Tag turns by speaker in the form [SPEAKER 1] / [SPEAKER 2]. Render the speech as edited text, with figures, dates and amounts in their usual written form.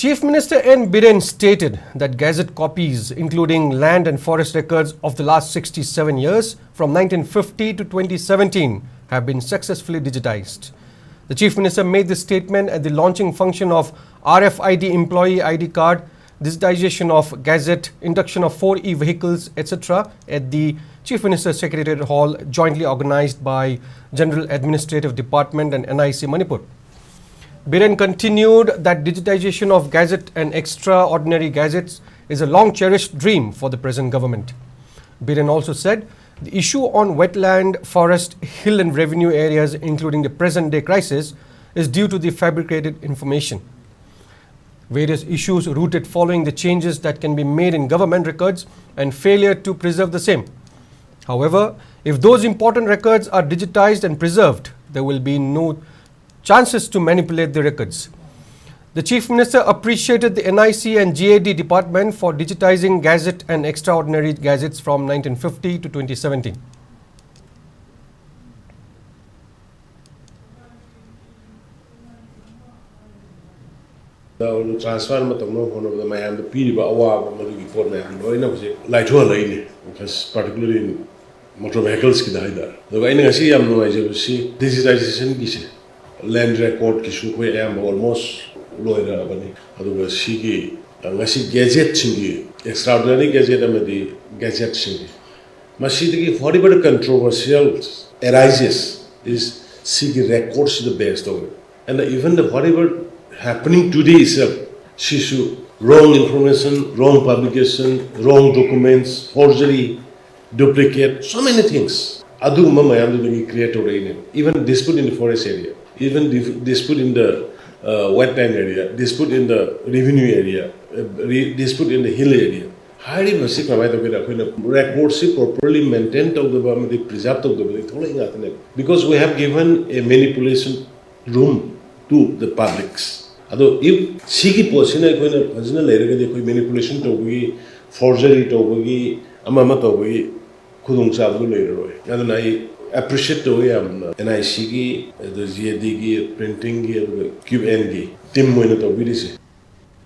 [SPEAKER 1] Chief Minister N. Biren stated that Gazette copies, including land and forest records of the last 67 years from 1950 to 2017, have been successfully digitized. The Chief Minister made this statement at the launching function of RFID employee ID card, digitization of Gazette, induction of 4 e-vehicles, etc. at the Chief Minister's Secretariat Hall, jointly organized by General Administrative Department and NIC Manipur. Biren continued that digitization of Gazette and extraordinary gazettes is a long-cherished dream for the present government. Biren also said the issue on wetland, forest, hill and revenue areas, including the present-day crisis, is due to the fabricated information. Various issues rooted following the changes that can be made in government records and failure to preserve the same. However, if those important records are digitized and preserved, there will be no chances to manipulate the records. The Chief Minister appreciated the NIC and GAD department for digitizing Gazette and extraordinary gazettes from 1950 to 2017.
[SPEAKER 2] The transfer of the Mayam, the period of our before Mayam, because particularly in motor vehicles. The way I see digitization land record issue we am almost lawyer bani adu sigi ngasi gadget singi extraordinary gadget amadi gadget singi masidi very very controversial arises is sigi records the best of it, and even the whatever happening today itself shishu wrong information, wrong publication, wrong documents, forgery, duplicate, so many things adu mayam du create already, even dispute in the forest area, even dispute in the wetland area, dispute in the revenue area, dispute in the hill area. Highly basic records properly maintained of the preserved of the because we have given a manipulation room to the publics. Although if Siki person manipulation to forgery to amama to Kudung Sabu later. And I appreciate the way NIC, the GAD, printing, Q&A, team winner to